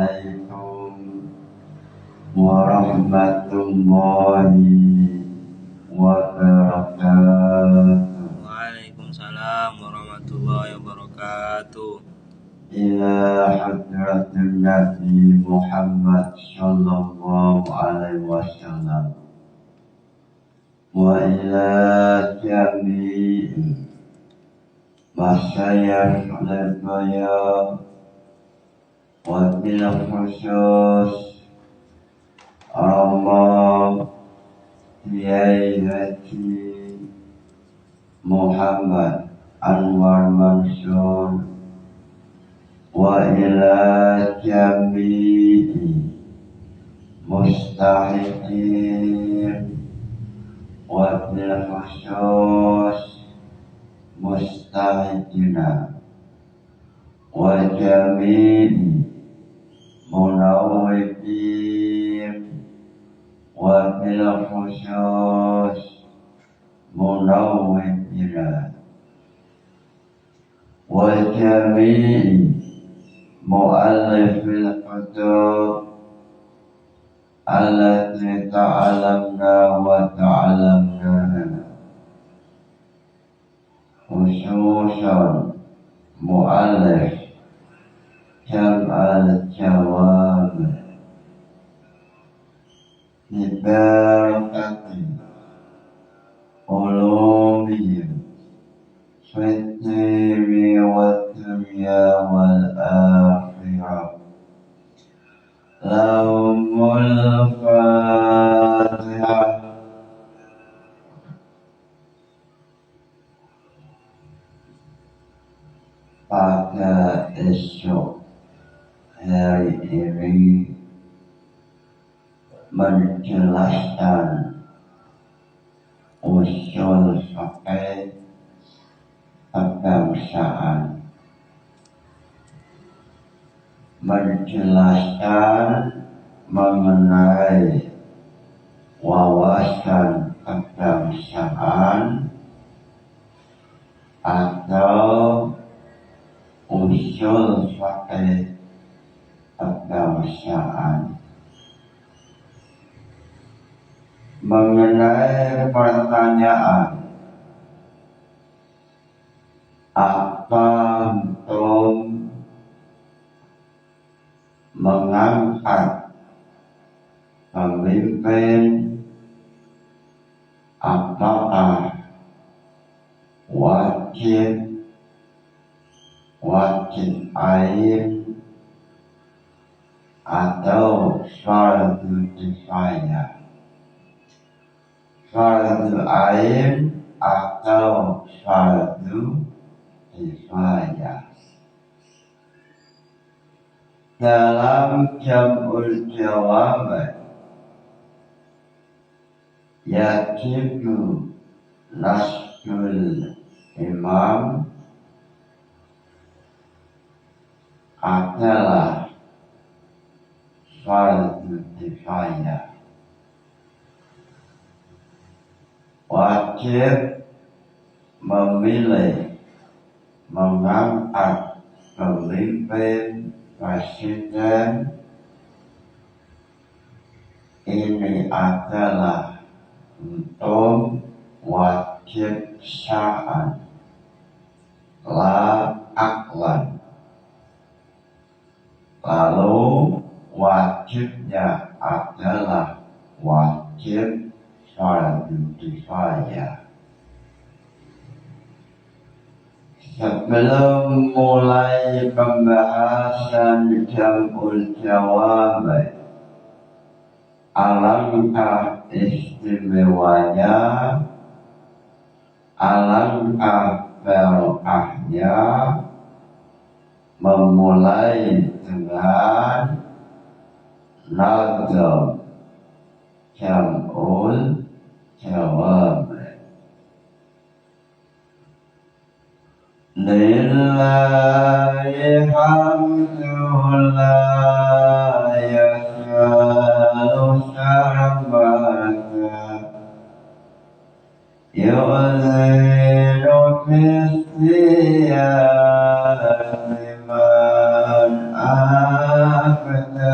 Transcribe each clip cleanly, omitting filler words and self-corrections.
Assalamualaikum warahmatullahi wabarakatuh. Waalaikumsalam warahmatullahi wabarakatuh. Ila hadratin Nabi Muhammad sallallahu alaihi wasallam wa ila jami'i masyayikh al-baya wa bil khusus Rama Kiai Haji Muhammad Anwar Mansur wa ila jami'i mustahiqin wa bil khusus mustahidina wa jami'i munawwidin wa bil khusus munawwidina wa jami'i mu'allifil kutub allati ta'alamna wa ta'alamna khususan mu'allif jam'al jawab nibarakati ulumihim fitri wa dunya wal akhirah lahumul fatihah. Pada esok hari ini menjelaskan usul fikih kebangsaan, menjelaskan mengenai wawasan kebangsaan atau usul fikih kebangsaan. Mengenai pertanyaan apa antum mengangkat pemimpin, apakah wajib ain atau fardu kifayah, fardu ain atau fardu kifayah. Dalam jam'ul jawab yajibu nasbul imam adalah fardu kifayah. Wajib memilih, mengangkat pemimpin, presiden ini adalah untuk wajib syar'an la aqlan. Lalu wajibnya adalah wajib fardu kifayah. Sebelum mulai pembahasan jam'ul jawab, alangkah istimewanya, alangkah barokahnya memulai dengan nazam jam'ul jawab. Lillahi hamdu la yas'alu sarmata yu'zinu fistiyani man afta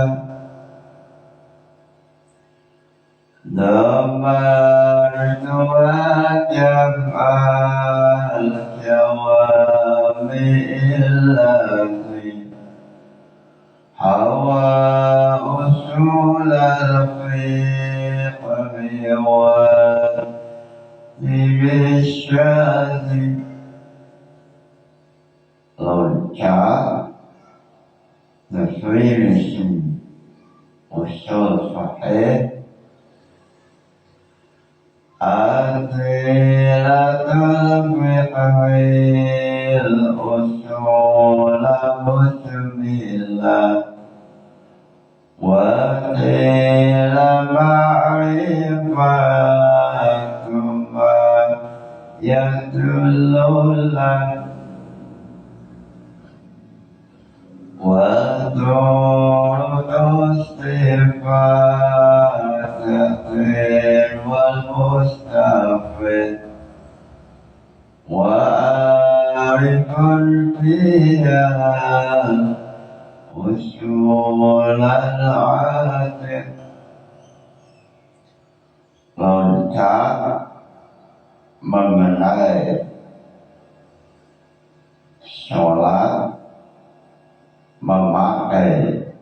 sesuai mesin usul sahih asilatul fiqhil usul musmilah wa qila ma'rifatum yadullulah وَدُعُوتُ الصِّفَاتِ وَالْمُسْتَفِيدِ وَأَعْرِفُ فِيهَا أُصُولَ الْعَادِلِ Loncat mengenai sholat memakai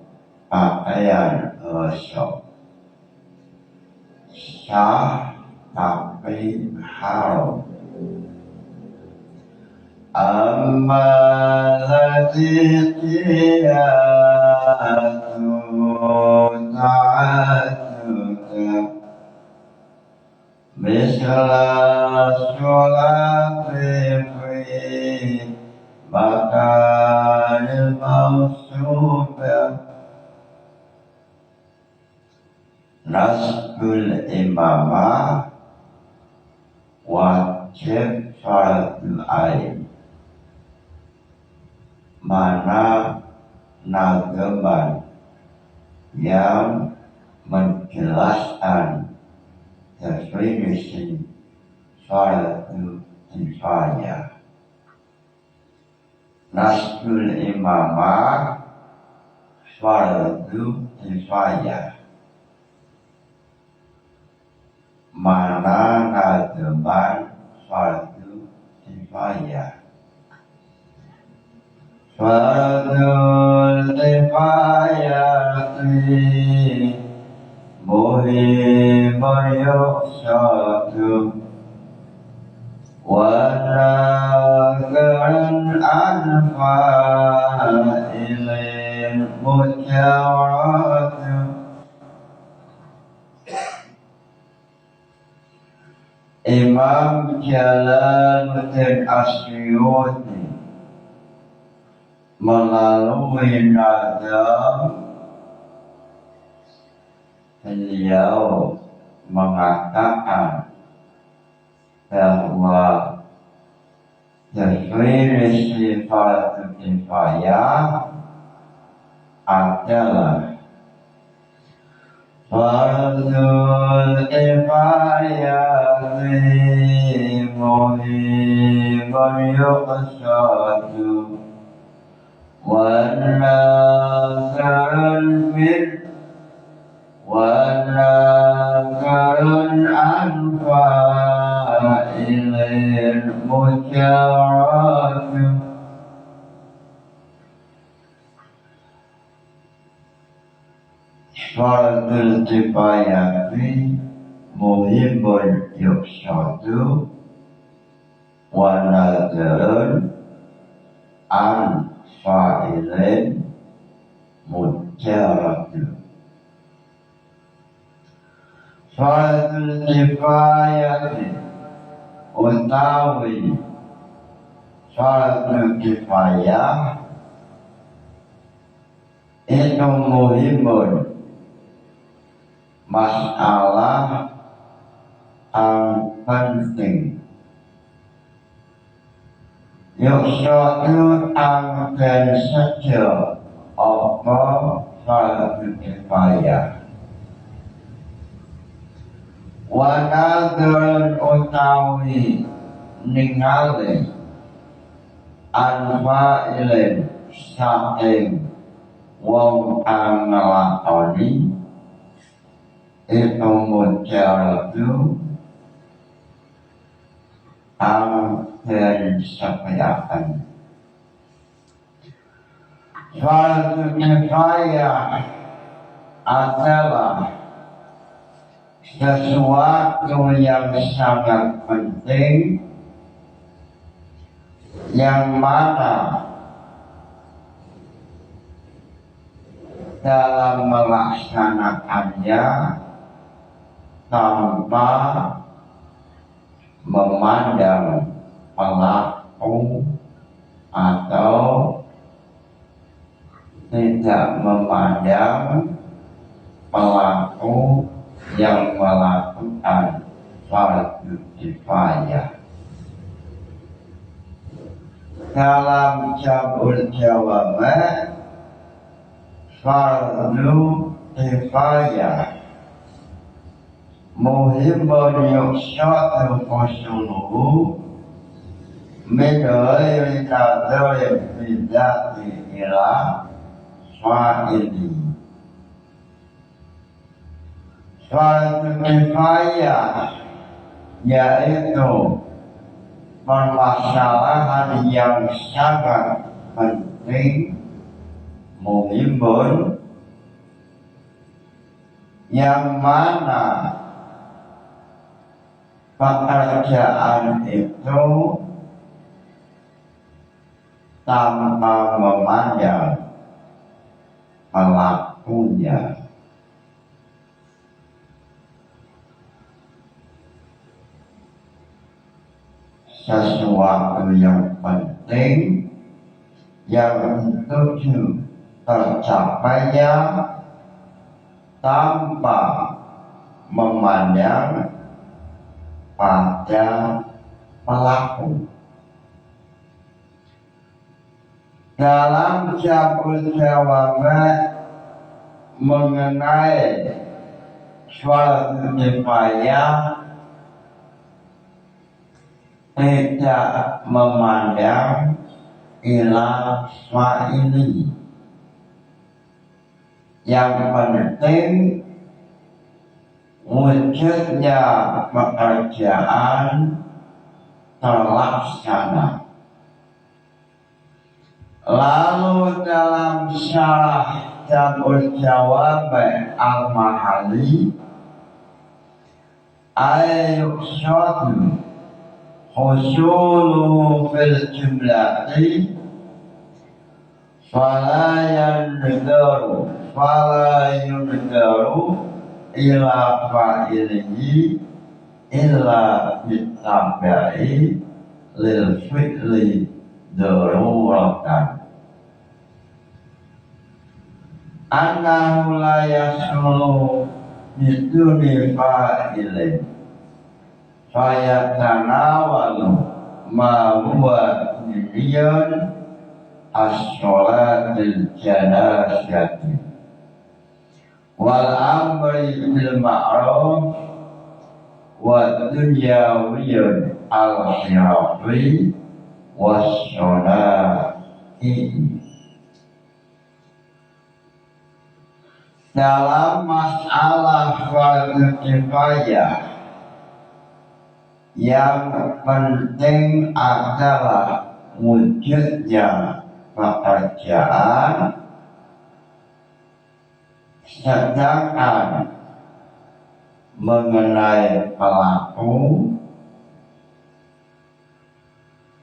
pakaian khusyuk sah tapi haram. Amma lati qiyatu ta'atuka misla sholati fi makanil mawsubah nasbul imamah wajib fardhu ain mana nazaman yang menjelaskan definisi fardhu kifayah. Nasbul imamah fardhu kifayah mana nazaman fardhu kifayah. Fardhu kifayati muhimun yuqsadu wa nazaran anfa'ilin mujarradu. Imam Jalaluddin Asyuti melalui nazam beliau mengatakan bahwa definisi fardhu kifayah adalah fardhu kifayati muhimun yuqsadu wa nazarun anfa'ilin mujarradu. Fardhu kifayati muhimun yuqsadu wa nazarun anfa'ilin mujarradu. Fardhu kifayati utawi fardhu kifayah itu muhimun masalah yang penting yuqsadu angken saja apa fardhu kifayah wa nadrun utawi ningali anfa'ilin saing wong anglakoni itu mujarradu angken sapayakan. Fardhu kifayah adalah sesuatu yang sangat penting yang mana dalam melaksanakannya tanpa memandang pelaku atau tidak memandang pelaku yang melakukan fardu kifayah. Dalam jabul jawaban fardu kifayah muhimun yuksadu khusuluhu min ghairi tadrib bidati ila fa'ili. Fardu kifayah yaitu permasalahan yang sangat penting, muhimun, yang mana pekerjaan itu tanpa memandang pelakunya. Sesuatu yang penting yang tujuh tercapainya tanpa memandang pada pelaku. Dalam jabul jawaban mengenai fardu kifayah tidak memandang ila fa'ili. Yang penting wujudnya pekerjaan terlaksana. Lalu dalam syarah jabul jawab al-mahali ayuksadu husulu fil jumlati fala yundaru ila fa'ilihi illa bitabi'i lil fi'li daruratan annahu la yasulu biduni fa'ilin fayatanawalu ma huwa niyyan as-sholatil janazati wal amri bil ma'ruf wa dunyawiyyun al-khirafi was-shola'i. Dalam masalah fardu kifayah yang penting adalah wujudnya pekerjaan, sedangkan mengenai pelaku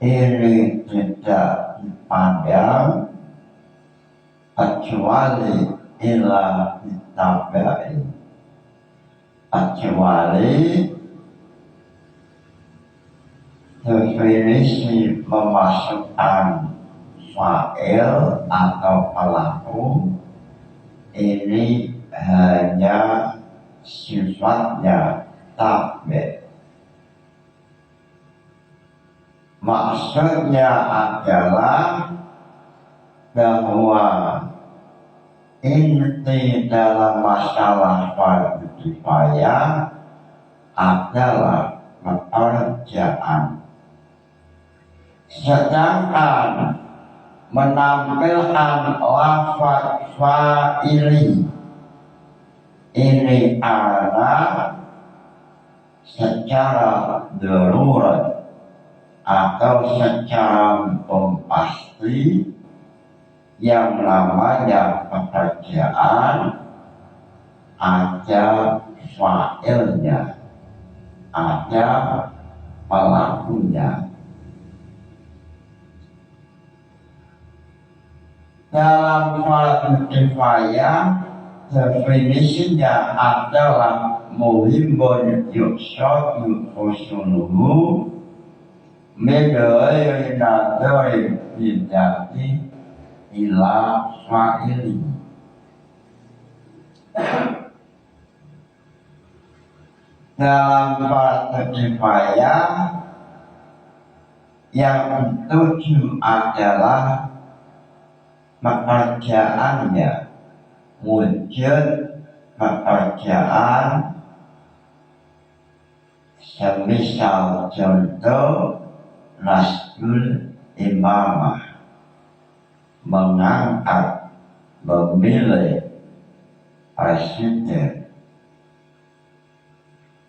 ini tidak dipandang kecuali ila ditabai, kecuali definisi memasukkan fa'il atau pelaku ini hanya sifatnya tabi. Maksudnya adalah bahwa inti dalam masalah fardu kifayah adalah pekerjaan. Sedangkan menampilkan lafaz fa'ili ini adalah secara darurat atau secara pasti yang namanya pekerjaan ada fa'ilnya, ada pelakunya. Dalam fardu kifayah definisinya adalah muhimun yuksadu husnuhu midoi nadoi bidati ila fa'ili. Dalam fardu kifayah yang tujuh adalah pekerjaannya wujud pekerjaan, semisal contoh nasbul imamah, mengangkat, memilih presiden,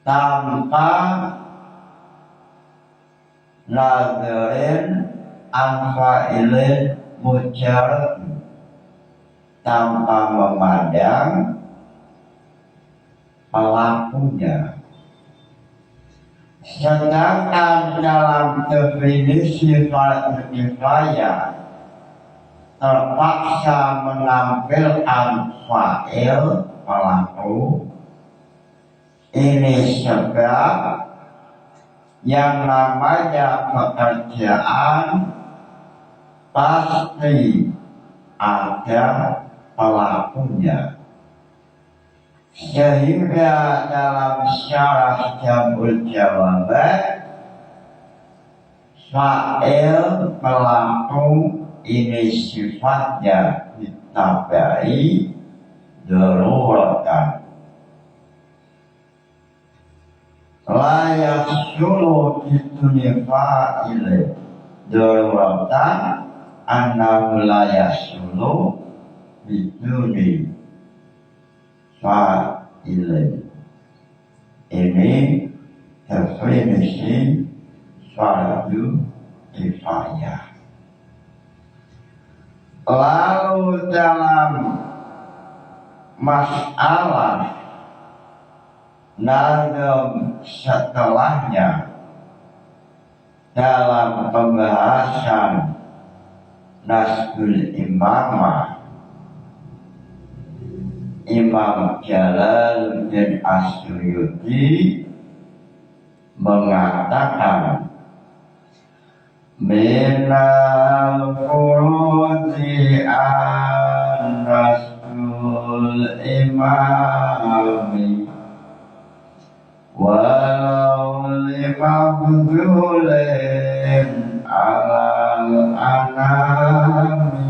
tanpa nadirin anfa'ilin mujarad, tanpa memandang pelakunya. Sedangkan dalam definisi fardu kifayah terpaksa menampilkan fa'il pelaku. Ini sebab yang namanya pekerjaan pasti ada pelakunya. Sehingga dalam syarah Jamul Jawabat, fa'il pelaku ini sifatnya ditabai daruratan. La yahsulu biduni fa'il daruratan annahu la yahsulu biduni fa'il. Ini definisi fardu kifayah. Lalu dalam masalah nazam setelahnya, dalam pembahasan nasbul imamah, Imam Jalaluddin As-Suyuti mengatakan minal furudi an-nasbul imami walau limabdulin alal anami.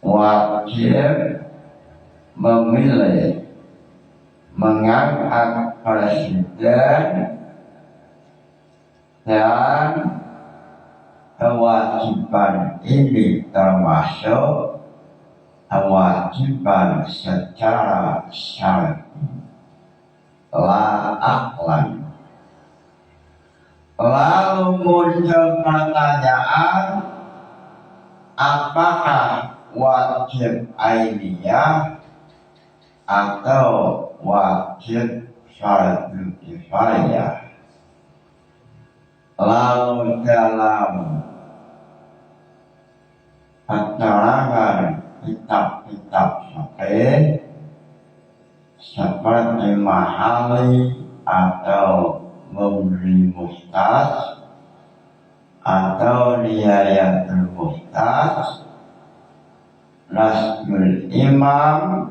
Wajib memilih mengangkat presiden, dan kewajiban ini termasuk kewajiban secara syar'i, la aqlan. Lalu muncul pertanyaan, apakah wajib ainiyah atau wajib fardu kifayah? Lalu dalam keterangan kitab-kitab fikih seperti Mahali atau Mumri Mustas atau Nihayatul Mustas, nasbul imam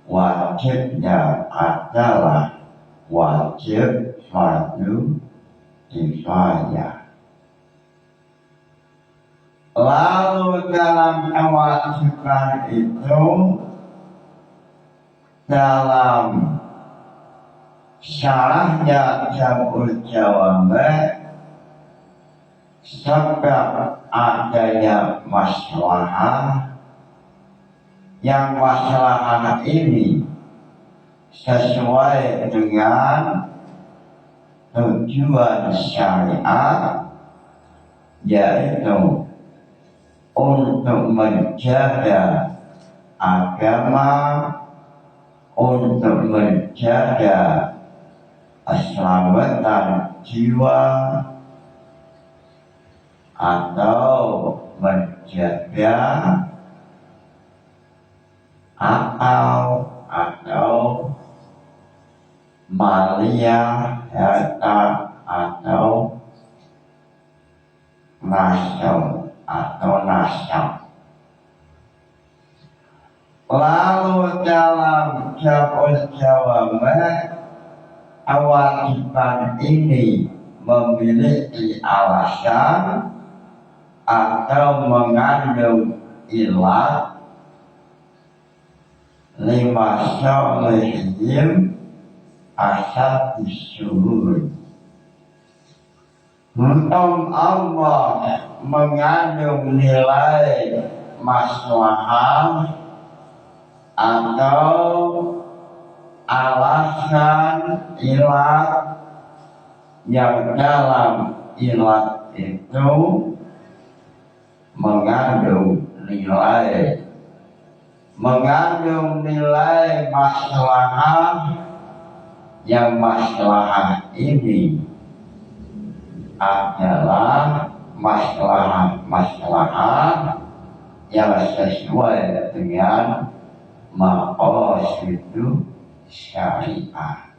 wajibnya adalah wajib fardu kifayah. Lalu dalam kewajiban itu, dalam syarahnya Jamul Jawabat, sebab adanya maslahah, yang maslahah ini sesuai dengan tujuan syariat, yaitu untuk menjaga agama, untuk menjaga keselamatan jiwa, atau menjaga akal atau malia harta atau nasab. Lalu dalam jawaban kewajiban ini memiliki alasan atau mengandung ilat lima solihim asal disuruh. Untuk Allah mengandung nilai maslahah atau alasan ilat yang dalam ilat itu mengandung nilai maslahah yang maslahah ini adalah maslahah yang sesuai dengan maqasidu syariah.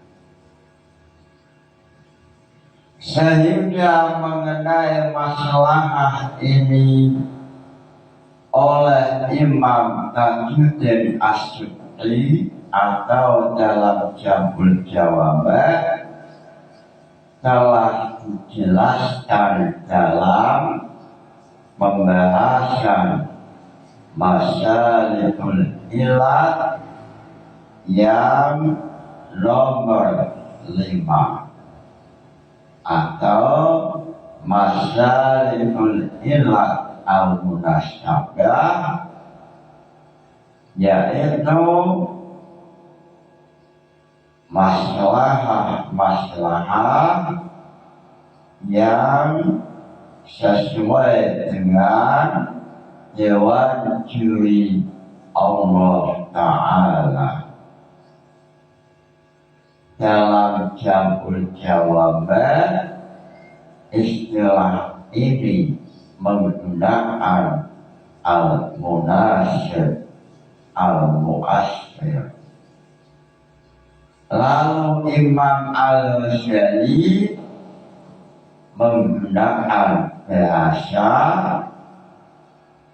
Sehingga mengenai masalah ini oleh Imam Tajuddin As-Suddi atau dalam Jamul Jawaban telah dijelaskan dalam pembahasan masalihul ilat yang nomor 5 atau masalihul ilat al-munasyabah, yaitu masalah yang sesuai dengan dewan juri Allah Ta'ala. Dalam Jamul Jawaban istilah ini menggunakan al-munasir, al-mu'assir. Lalu Imam Al-Ghazali menggunakan bahasa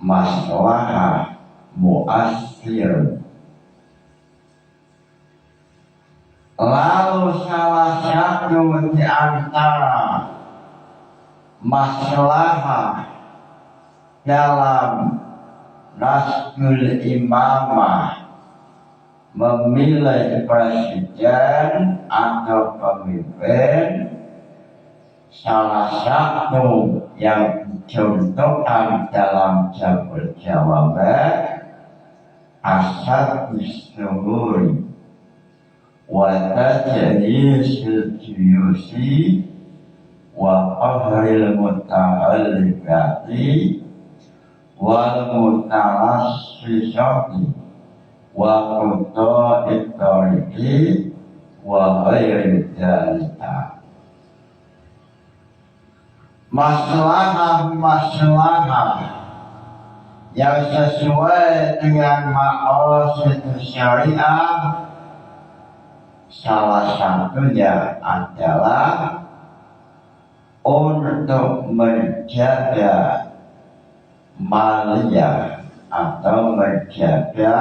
maslahah mu'assir. Lalu salah satu di antara maslahah dalam nasbul imamah memilih presiden atau pemimpin, salah satu yang dicontohkan dalam Jamul Jawaban asal istuhuri wa tajlisil juyusi wa qahril muta'alliqati wal muta'assisati wa quta'it tariqi wa ghairi dzalika. Maslahah yang sesuai dengan maqasid syariah salah satunya adalah untuk menjaga maliyah atau menjaga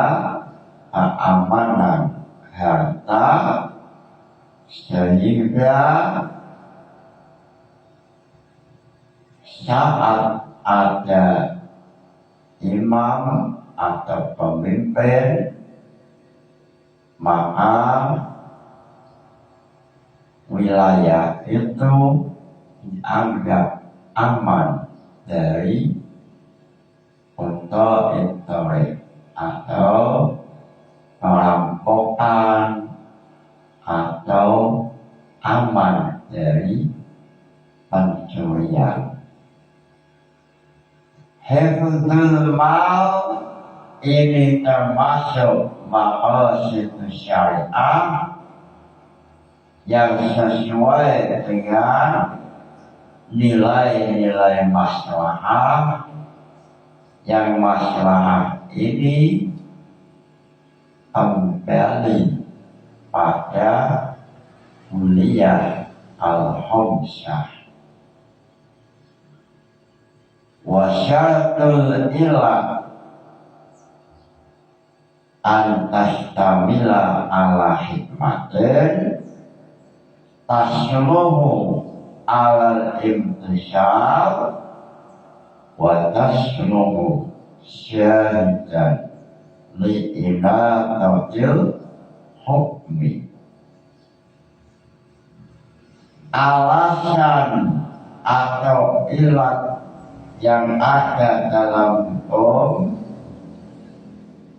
keamanan harta, sehingga saat ada imam atau pemimpin, maka wilayah itu dianggap aman dari quta'it atau perampokan atau aman dari pencurian. Hifdzul mal ini termasuk maqasid syariah yang sesuai dengan nilai-nilai maslahah yang maslahah ini kembali pada kuliah al-khamsah. Wa syaratul ilah an tastamila ala hikmatin tasluhu ala imtishal wa tasluhu syahidan li'ilatatil hukmi. Alasan atau ilat yang ada dalam hukum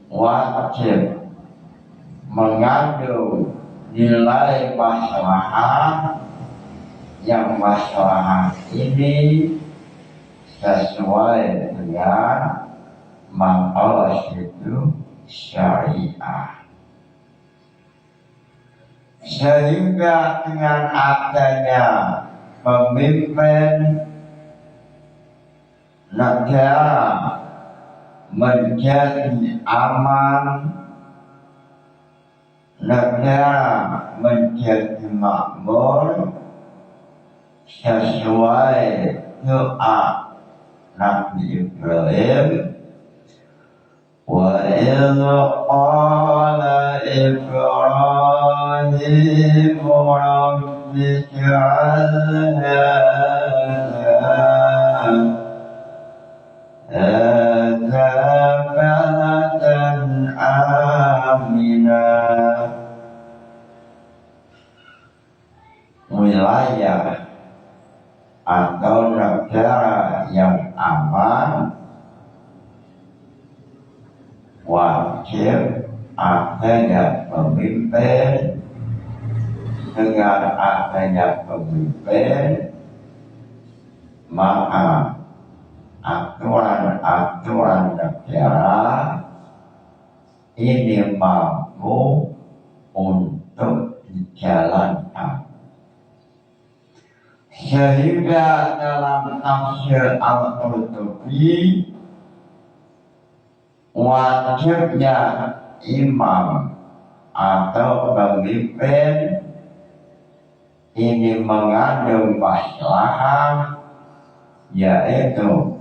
wajib mengandung nilai maslahah yang maslahah ini sesuai dengan maqasid syariah, sehingga dengan adanya pemimpin negara menjadi aman, negara menjadi makmur sesuai doa Nabi Ibrahim. Wa idh qala Ibrahim rabbi ij'al hadha baladan aminah. Wilayah atau negara yang aman wajib adanya pemimpin. Dengan adanya pemimpin, maka aturan-aturan negara ini mampu untuk dijalankan. Sehingga dalam tafsir Al-Qurtubi, wajibnya imam atau pemimpin ini mengandung maslahah, yaitu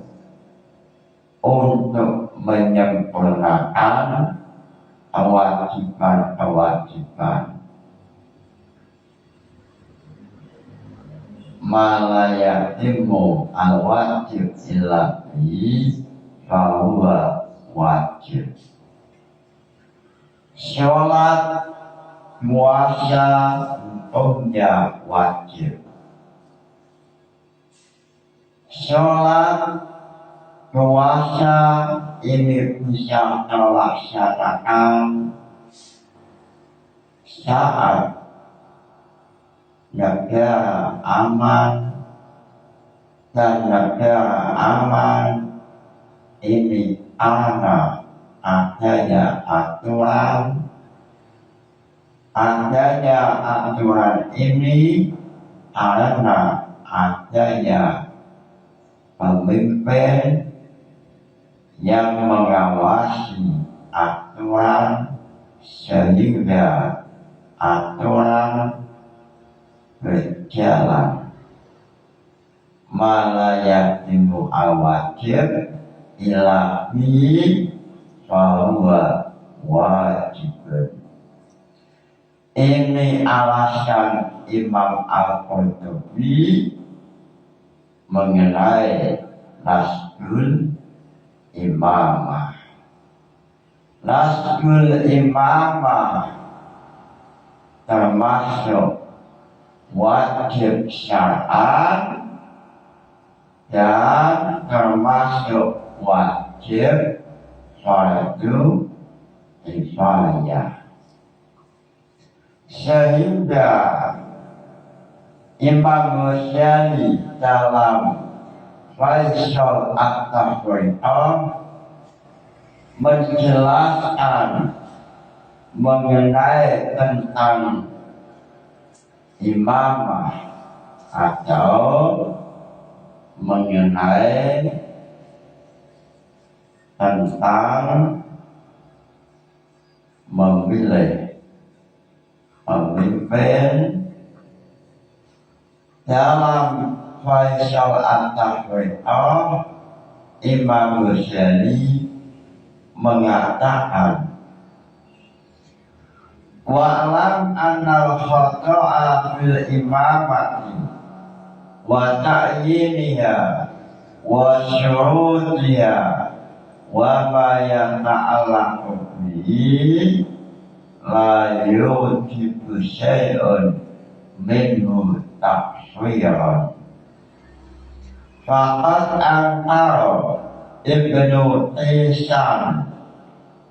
untuk menyempurnakan kewajiban-kewajiban malayatimu al-wajib ilahi bahwa wajib. Sholat, puasa hukumnya wajib. Sholat, puasa ini bisa terlaksanakan saat negara aman, dan negara aman ini adanya aturan ini karena adanya pemimpin yang mengawasi aturan sehingga aturan berjalan. Malayatimu awajib ilahi bahwa wajib. Ini alasan Imam Al-Qurtubi mengenai nasbul imamah. Nasbul imamah termasuk wajib syar'an dan termasuk wajib fardu kifayah. Sehingga Imam Ghazali dalam Faisal At-Tafriqah menjelaskan mengenai tentang imamah atau mengenai tentang memilih pemimpin dalam Faisal At-Tafriqah. Imam Ghazali mengatakan wa'lam annal khata'a fil imamati wa ta'yiniha wa syurutiha wa ma yata'allaqu bihi la yujibu syai'un minhu tafsiran. Faqad antara Ibnu Tisan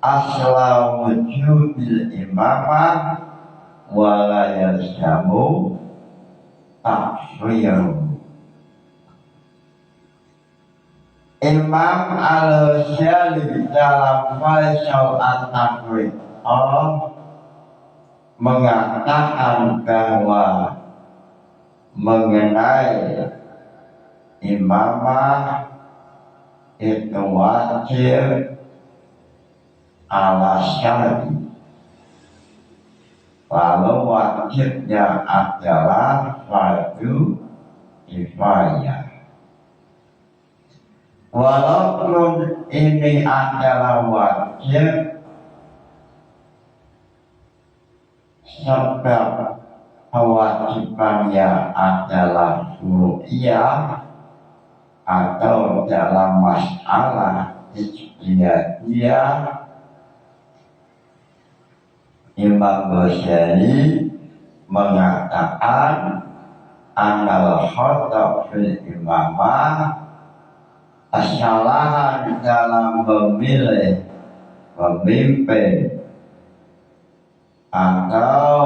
asla wujubil imamah wa la yalzamu tafsiru. Imam Al-Ghazali dalam Faisal At-Tafriqah mengatakan bahwa mengenai imamah itu wajib ala syar'i, lalu wajibnya adalah fardu kifayah. Walaupun ini adalah wajib, sebab kewajibannya adalah furu'iyah atau dalam masalah ijtihadiyah, Imam Ghazali mengatakan anal khata' fil imamah, kesalahan dalam memilih pemimpin atau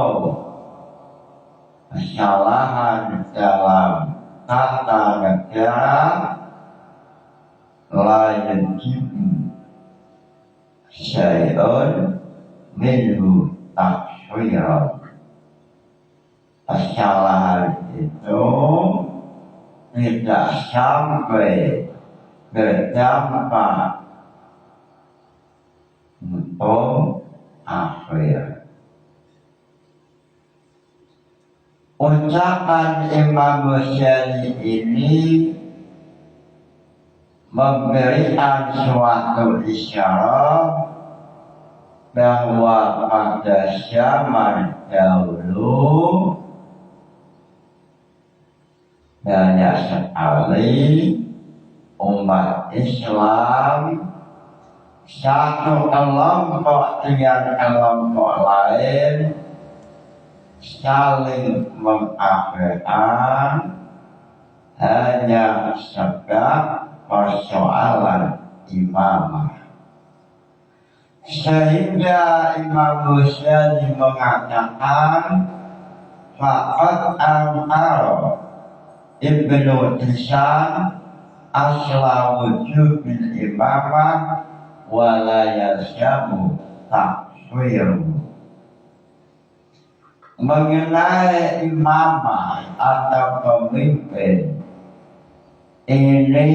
kesalahan dalam tata negara lain jibu syai'un minhu tafsiran. Kesalahan itu tidak sampai berdampak untuk akhir. Ucapan Imam Ghazali ini memberikan suatu isyarat bahwa pada zaman dahulu banyak sekali umat Islam satu kelompok dengan kelompok lain saling mengabaikan hanya sebab persoalan imamah, sehingga Imam Ghazali mengatakan faqad antara Ibnu Tisan asla wujubil imamah wa la yalzamu tafsiru. Mengenai imamah atau pemimpin ini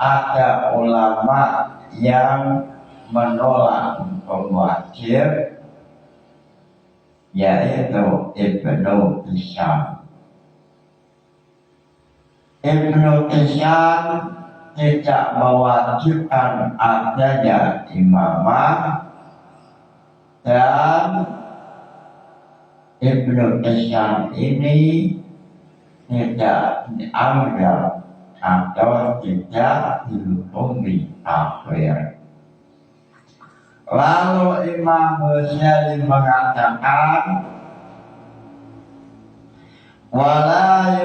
ada ulama yang menolak wajib, yaitu Ibnu Tisan. Ibnu Tisan tidak mewajibkan adanya imamah, dan Ibnu Tisan ini tidak dianggap atau tidak dihukumi kafir. Lalu Imam Ghazali mengatakan wala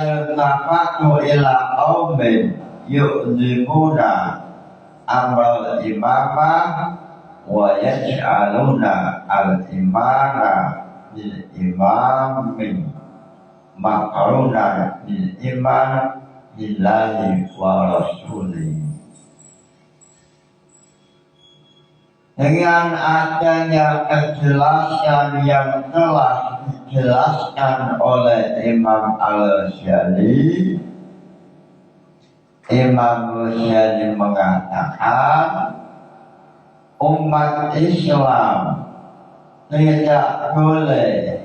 yutafatu ila qaumin yu'zimuna amral imamah wa yaj'aluna al-imana lil imami makruna lil iman lillahi wa rasuli. dengan adanya kejelasan yang telah dijelaskan oleh Imam Al-Ghazali. Imam Ghazali mengatakan umat Islam tidak boleh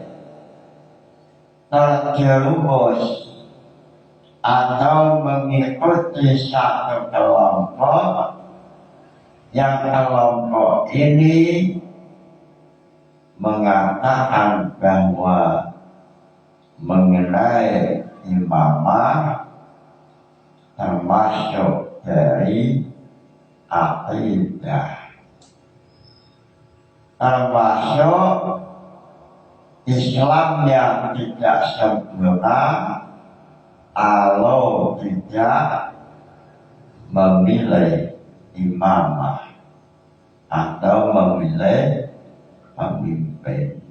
terjerumus atau mengikuti satu kelompok yang kelompok ini mengatakan bahwa mengenai imamah termasuk dari akidah, termasuk Islam yang tidak sempurna kalau tidak memilih imamah atau memilih pemimpin.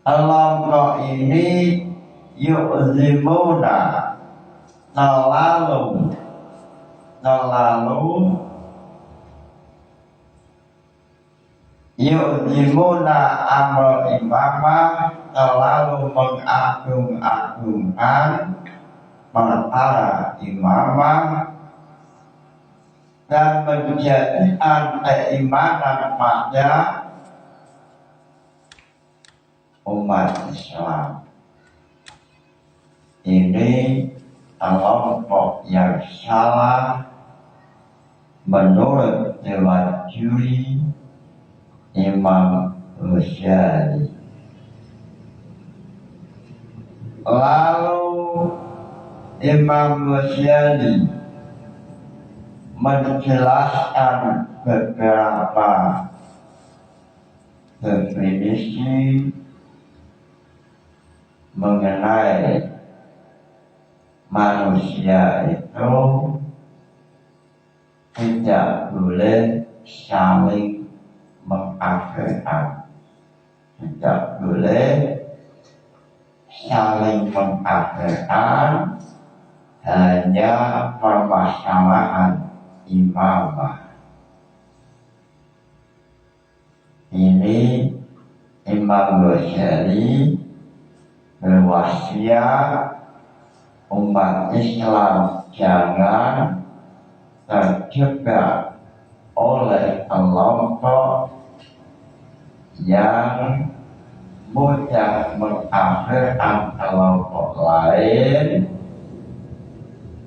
Kelompok ini yu'zimuna terlalu yu'zimuna amr imamah, terlalu mengagung-agungkan perkara imamah dan menjadikan keimanan pada umat Islam. Ini kelompok yang salah menurut tewajuri Imam Ghazali. Lalu Imam Ghazali menjelaskan beberapa definisi mengenai manusia itu tidak boleh saling mengkafirkan, tidak boleh saling mengkafirkan, hanya permasalahan imamah. Ini Imam Ghazali berwasiat umat Islam jangan terjebak oleh kelompok yang mudah mengkafirkan kelompok lain,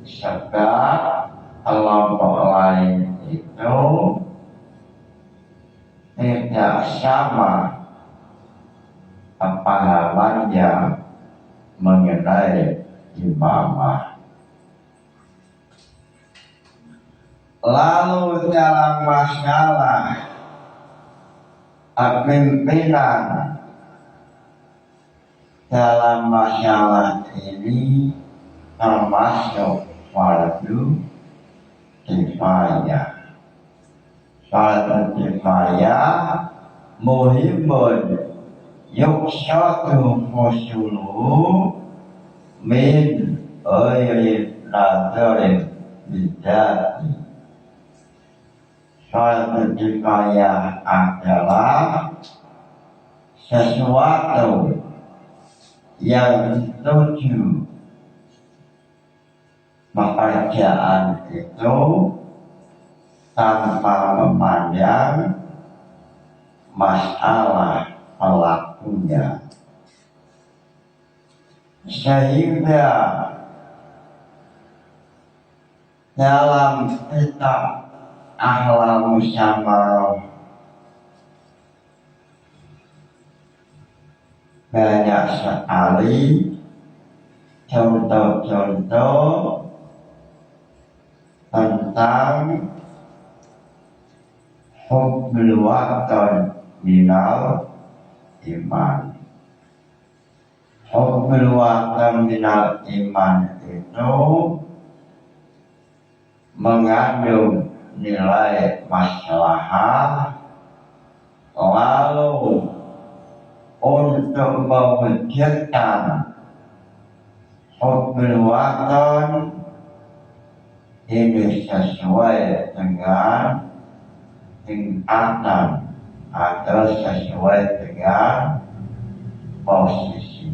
sebab kelompok lain itu tidak sama pemahamannya mengenai imamah. Lalu dalam masalah pimpinan, dalam masalah ini termasuk fardu kifayah. Fardu kifayah muhimun yuksatu fusuluhu min ghairi nadharin bidati. Fardu kifayah adalah sesuatu yang dituju pekerjaan itu tanpa memandang masalah pelakunya, sehingga dalam kitab Ahlul Musyawarah banyak sekali contoh-contoh tentang hubbul watan minal iman. Hubbul watan minal iman itu mengandung nilai maslahah, lalu untuk mewujudkan hubbul watan ini sesuai dengan tingkatan atau sesuai dengan posisi.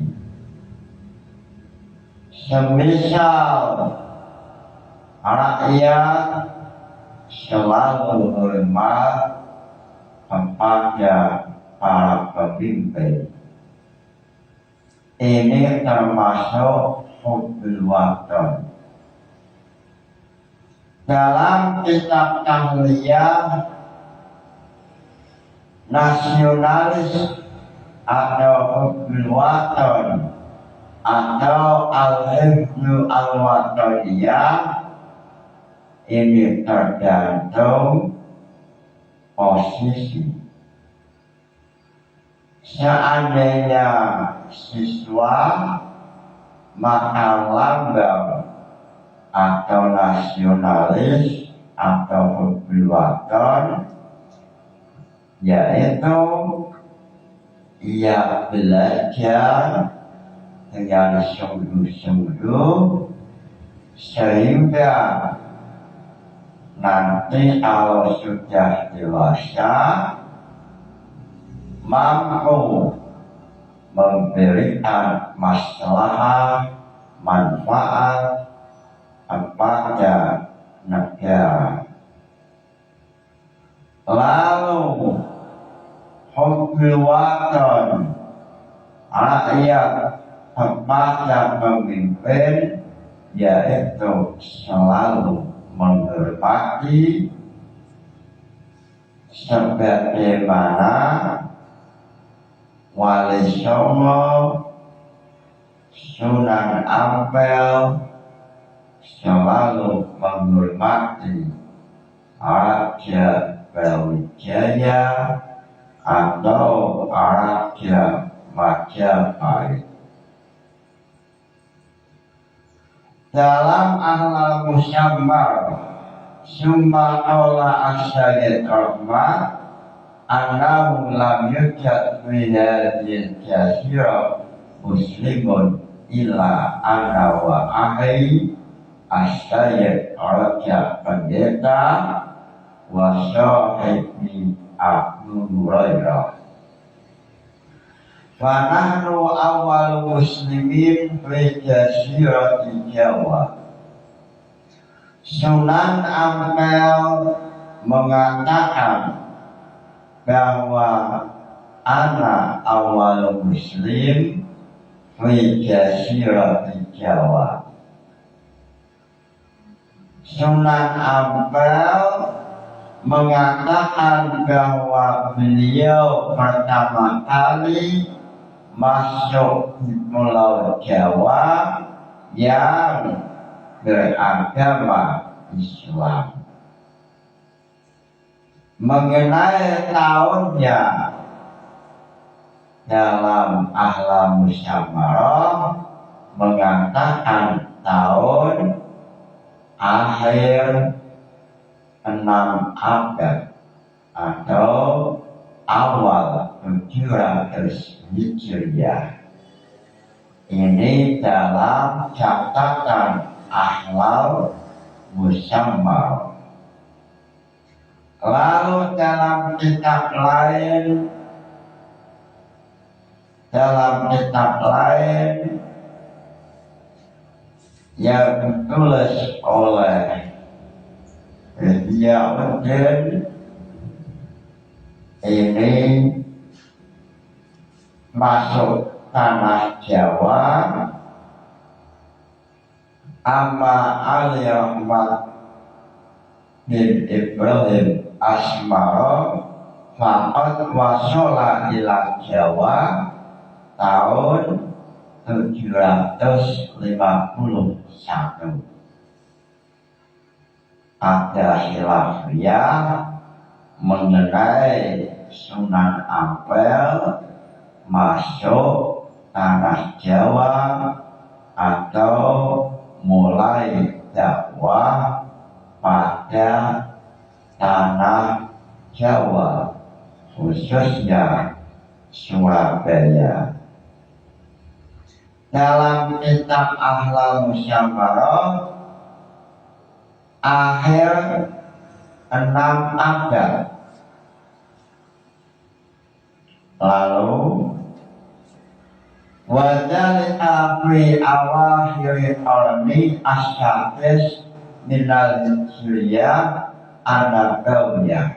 Semisal rakyat selalu hormat kepada para pemimpin, ini termasuk hubul watan. Dalam kitab tahliyah nasionalis atau hubul watan atau al-hibnu al-wataniyah, ini tergantung posisi. Seandainya siswa, maka lambang atau nasionalis atau hubul watan yaitu ia belajar dengan sungguh-sungguh sehingga nanti kalau sudah dewasa mampu memberikan maslahat manfaat kepada negara. Lalu hubul watan, rakyat kepada pemimpin, yaitu selalu menghormati sebagaimana Wali Songo, Sunan Ampel selalu menghormati Raja Brawijaya atau Raja Majapahit. Dalam Ahlal Musammar summa qala as-Sayyid Rahmat annahu lam yujad min hadhil jazira muslimun illa ana wa ahi as-Sayyid Raja Pendeta wa sahibi Abu Hurairah. Wa nahnu awal muslimin fi jazirati Jawa. Sunan Ampel mengatakan bahwa ana awal muslim fi jazirati Jawa. Sunan Ampel mengatakan bahwa beliau pertama kali masuk di Pulau Jawa yang beragama Islam. Mengenai tahunnya, dalam Ahlal Musammarah mengatakan tahun akhir 6 abad atau awal 700 Hijriah. Ini dalam catatan Ahlal Musammarah. Lalu dalam kitab lain yang ditulis oleh Ziauddin, ini masuk tanah Jawa. Amma Ali Ahmad bin Ibrahim Asmara faqad wasala ila Jawa tahun 751. Ada khilafiyah mengenai Sunan Ampel masuk tanah Jawa atau mulai dakwah pada tanah Jawa, khususnya Surabaya. Dalam kitab Ahlal Musammarah akhir 6 abad Lalu wadzalika fi awakhir qarni asy-syadis minal hijriyah an-nabawiyah.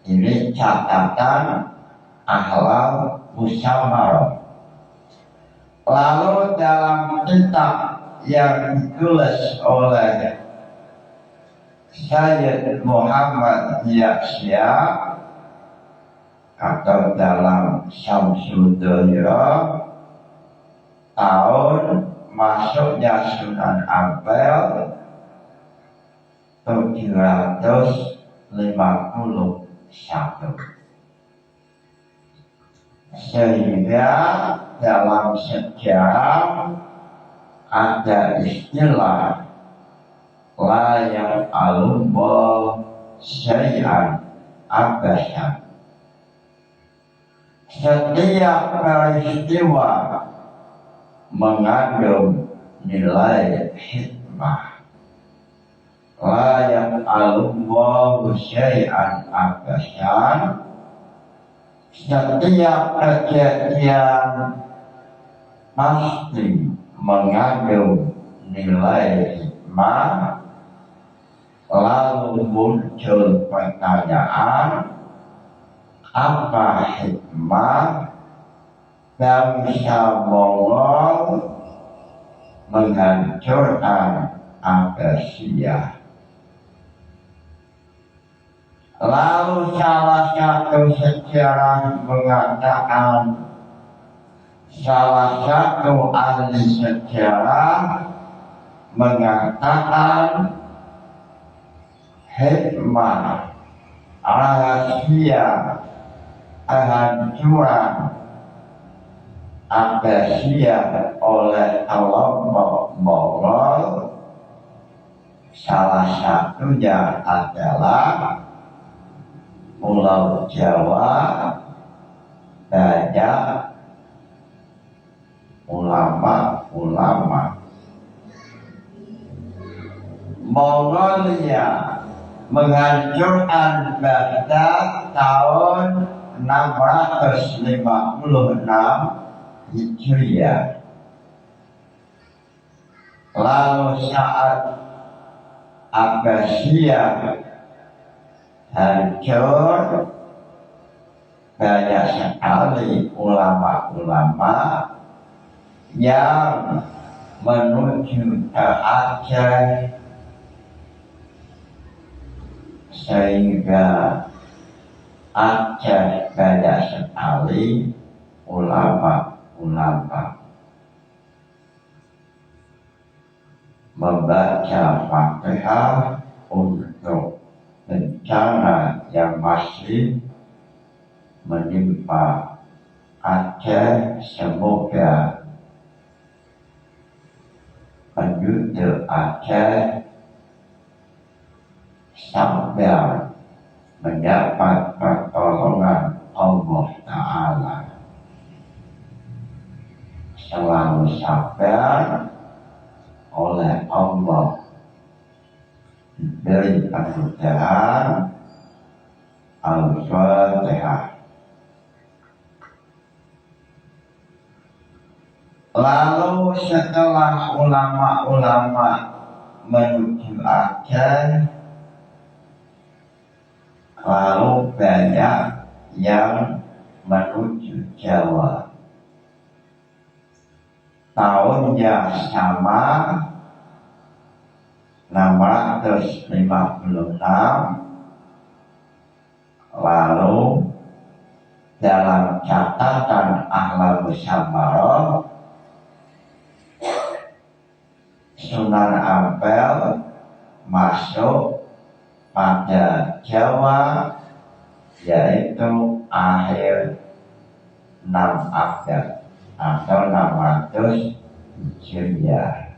Ini catatan Ahlal Musammarah. Lalu dalam kitab yang ditulis oleh Sayyid Muhammad Yahya atau dalam Syamsuddaulah tahun masuknya Sunan Ampel 751, sehingga dalam sejarah ada istilah layak alumbo syai'an abasan. Setiap peristiwa mengandung nilai hikmah. Layak alumbo syai'an abasan. Setiap kejadian pasti mengandung nilai hikmah. Lalu muncul pertanyaan, apa hikmah bangsa Mongol menghancurkan Abbasiyah? Lalu salah satu sejarah mengatakan, salah satu ahli sejarah mengatakan hikmah rahasia kehancuran Abbasiyah oleh kelompok Mongol salah satunya adalah Pulau Jawa banyak ulama-ulama. Mongolia menghancurkan Baghdad tahun 656 Hijriah. Lalu saat Abbasiyah hancur, banyak sekali ulama-ulama yang menuju ke Aceh, sehingga Aceh banyak sekali ulama-ulama membaca Fatihah untuk bencana yang masih menimpa Aceh. Semoga penduduk Aceh sampai mendapat pertolongan Allah Ta'ala, selalu sabar oleh Allah, diberi kemudahan. Al-Fatihah. Lalu setelah ulama-ulama menuju Aceh, lalu banyak yang menuju Jawa. Tahunnya sama, 656. Lalu dalam catatan Ahlal Musammarah, Sunan Ampel masuk pada Jawa, yaitu akhir 6 abad atau 600 Hijriah.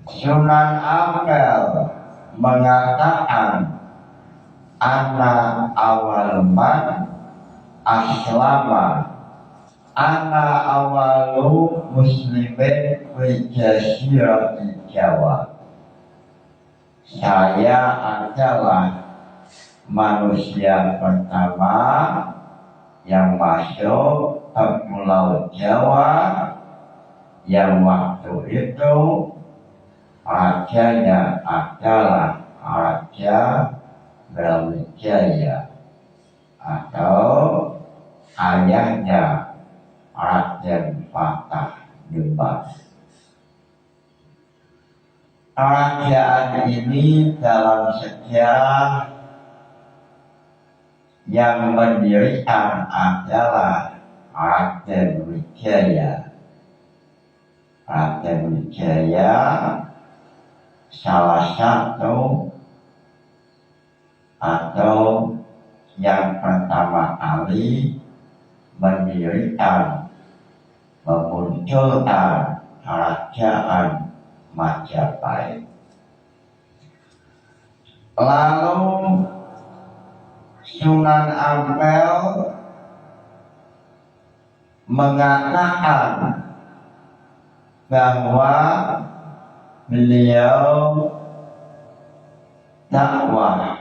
Sunan Ampel mengatakan, ana awal man aslama, ana awalu muslimin fi jazirati Jawa. Saya adalah manusia pertama yang masuk ke Pulau Jawa yang waktu itu rajanya adalah Raja Brawijaya atau ayahnya Raden Fatah Demak. Kerajaan ini dalam sejarah yang mendirikan adalah Raden Wijaya. Raden Wijaya salah satu atau yang pertama kali mendirikan, memunculkan kerajaan Majapahit. Lalu Sunan Ampel mengatakan bahwa beliau dakwah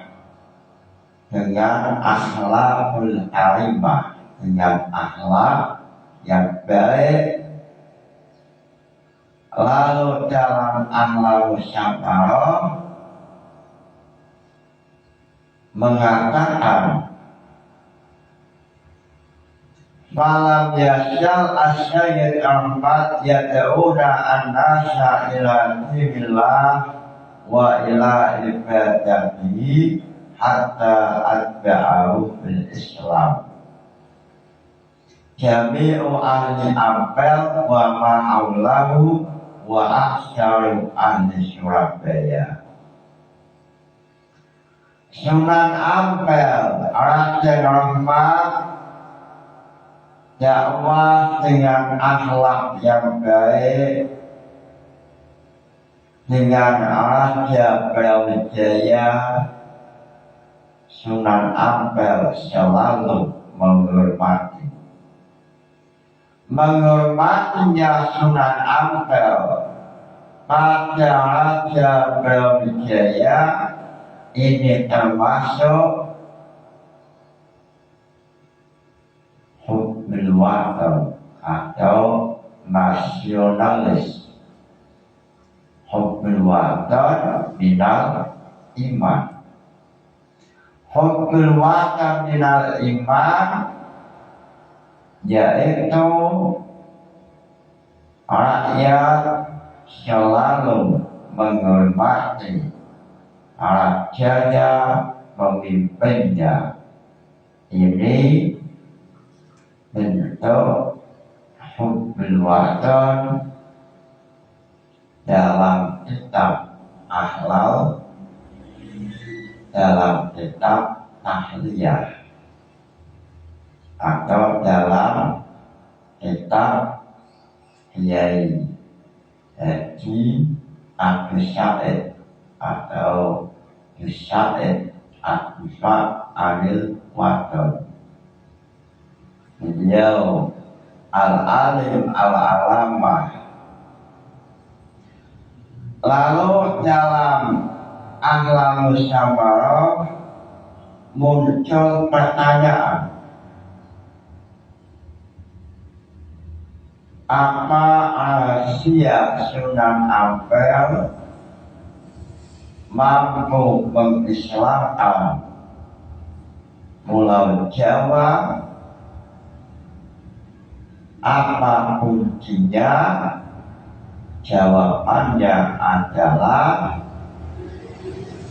dengan akhlakul karimah, dengan akhlak yang baik. Lalu dalam akhlak musyawarah mengatakan malam yasal asyayid Ahmad yada'una an-nasa ila dhimillah wa ila ibadatihi hatta atba'ahu bil Islam. Jami'u ahli Ampel wa ma'aulahu wa aksyaru ahli Surabaya. Sunan Ampel Raden Rahmat dakwah dengan akhlak yang baik, dengan Raja Brawijaya. Sunan Ampel selalu menghormatinya Sunan Ampel pada Raja Brawijaya ini termasuk hubbul watan atau nasionalis. Hubbul watan minal iman. Hubbul watan minal iman yaitu rakyat selalu menghormati rajanya, pemimpinnya. Ini bentuk hubbul watan dalam kitab akhlak, dalam kitab tahliyah, atau dalam kitab Kiai Haji Abdul Syed atau Syed Abdul Anil Wadon. Beliau al-alim al-alamah. Lalu dalam akhlak musyawarah muncul pertanyaan, apa rahasia Sunan Ampel mampu mengislamkan Pulau Jawa? Apa kuncinya? Jawabannya adalah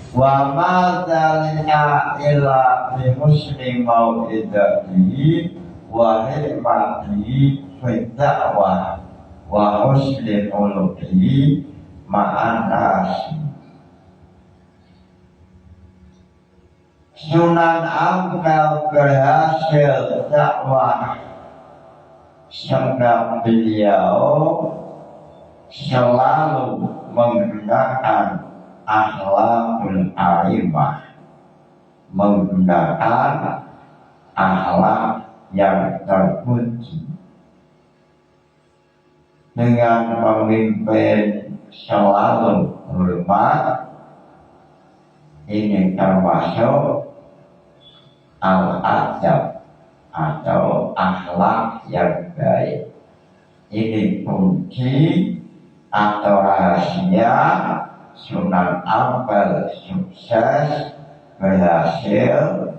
wa ma dzalika illa bi muslim mau'idatihi wa hikmatihi fi da'wah wa husnil khuluqihi ma'an nasi. Sunan Ampel berhasil dakwah sebab beliau selalu menggunakan akhlakul karimah, menggunakan akhlak yang terpuji. Dengan pemimpin selalu hormat, ini termasuk al-adab atau akhlak yang baik. Ini kunci atau rahasia Sunan Ampel sukses berhasil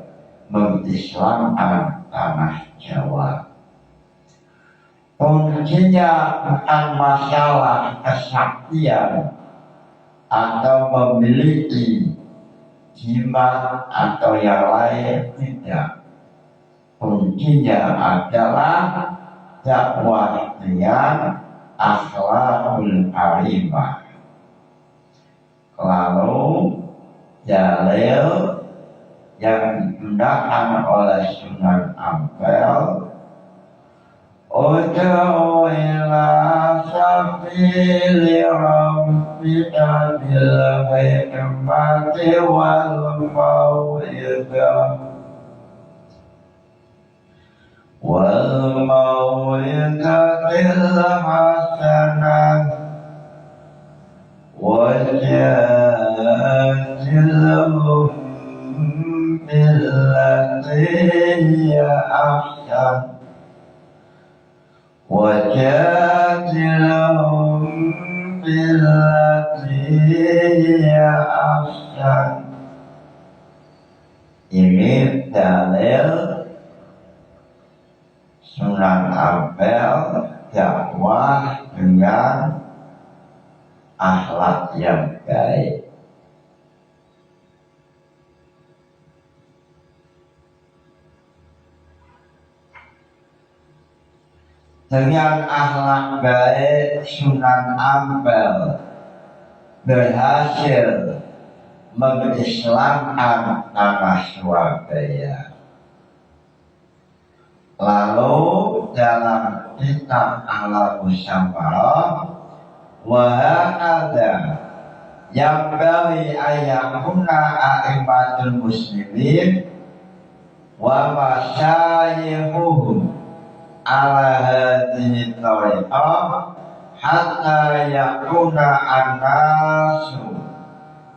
mengislamkan tanah Jawa. Kuncinya bukan masalah kesaktian atau memiliki jimat atau yang lain, tidak. Kuncinya adalah dakwah dengan akhlakul karimah. Lalu dalil yang digunakan oleh Sunan Ampel, ud'u ila sabili rabbika bil hikmati wal mau'izatil hasanah wajadilhum billati hiya ahsan wajadilhum billati hiya ahsan. Ini dalil Sunan Ampel dakwah dengan akhlak yang baik. Dengan akhlak baik Sunan Ampel berhasil mengislamkan tanah Surabaya. Lalu dalam kitab Al-Musyawarah, wa hakadha yanbaghi an yakuna a'immatul muslimin wa masyayikhuhum ala hadhihi tariqah hatta yakuna an-nasu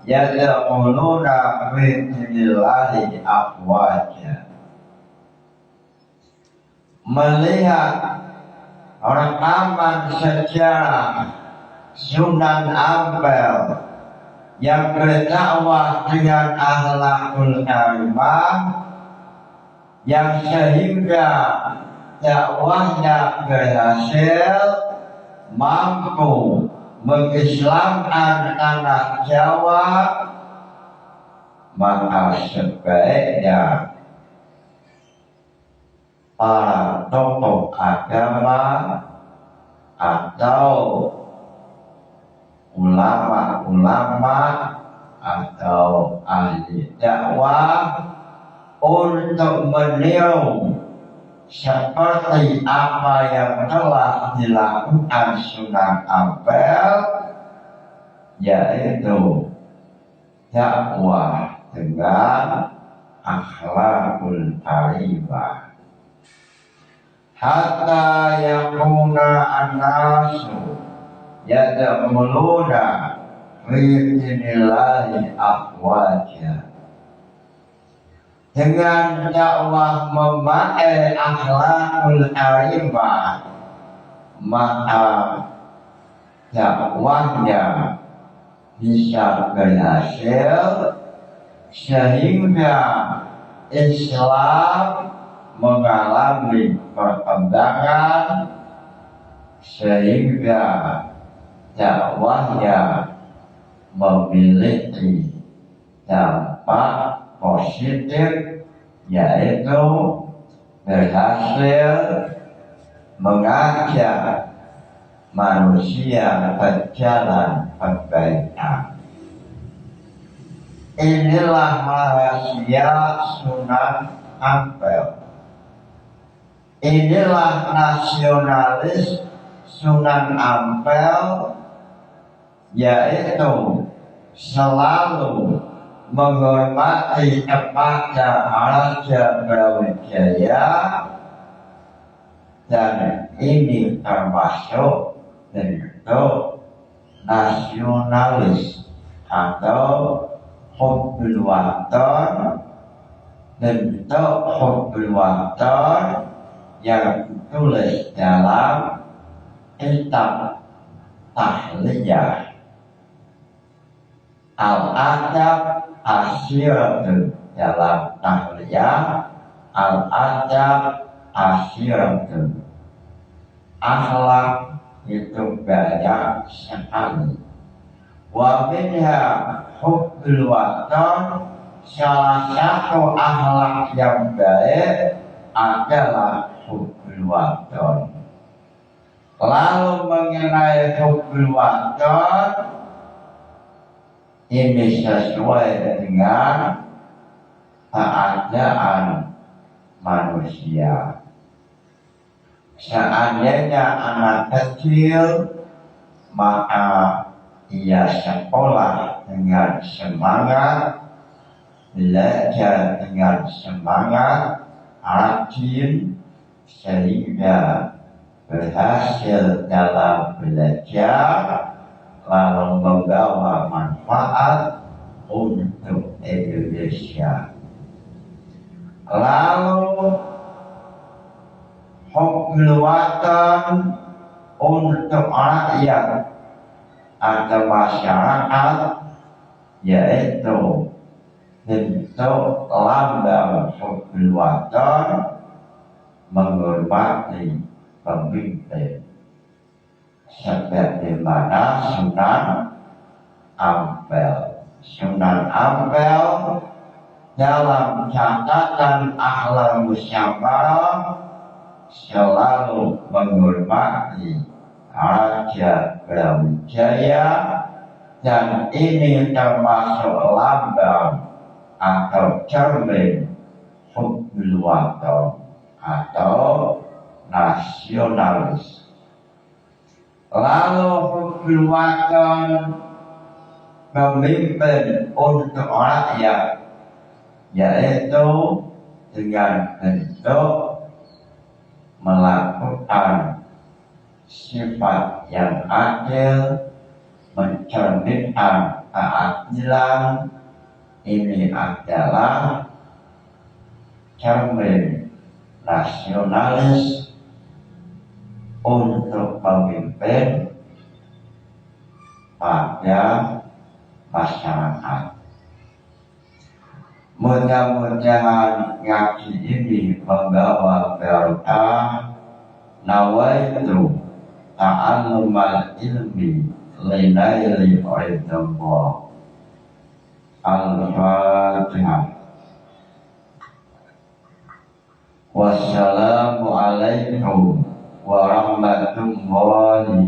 yadkhuluna fi dinillahi afwaja. Melihat rekaman sejarah Sunan Ampel yang berdakwah dengan akhlakul karimah, yang sehingga dakwahnya berhasil mampu mengislamkan tanah Jawa, maka sebaiknya para tokoh agama atau ulama-ulama atau ahli dakwah untuk meniru seperti apa yang telah dilakukan Sunan Ampel, yaitu dakwah dengan akhlakul karimah. Hatta yakuna an-nasu yadkhuluna fi dinillahi afwaja. Dengan dakwah memakai akhlakul karimah, maka dakwahnya bisa berhasil sehingga Islam mengalami perkembangan, sehingga dakwahnya memiliki dampak positif, yaitu berhasil mengajak manusia ke jalan kebaikan. Inilah rahasia Sunan Ampel. Inilah nasionalis Sunan Ampel, yaitu selalu menghormati kepada Raja Brawijaya, dan ini termasuk bentuk nasionalis atau hubbul watan bentuk hubbul watan yang ditulis dalam kitab tahliyah al-adab asyiratun, dalam tahliyah al-adab asyiratun, akhlak itu banyak sekali. Wa minha hubbul watan, salah satu akhlak yang baik adalah hubbul watan. Lalu mengenai hubbul watan, ini sesuai dengan keadaan manusia. Seandainya anak kecil, maka ia sekolah dengan semangat, belajar dengan semangat, rajin, sehingga berhasil dalam belajar, lalu membawa manfaat untuk Indonesia. Lalu hubbul watan untuk rakyat atau masyarakat, yaitu bentuk lambang hubbul watan menghormati pemimpin, sebagaimana Sunan Ampel. Sunan Ampel dalam catatan akhlak musyawarah selalu menghormati Raja Brawijaya, dan ini termasuk lambang atau cermin hubbul watan atau nasionalis. Lalu hubbul watan memimpin untuk rakyat, yaitu dengan bentuk melakukan sifat yang adil, mencerminkan keadilan. Ini adalah cermin nasionalis untuk pemimpin pada masyarakat. Mudah-mudahan ngaji ini membawa berkah. Nawaitu ta'allumal ilmi linaili ridallah. Al-Fatihah. Wassalamu alaikum warahmatullahi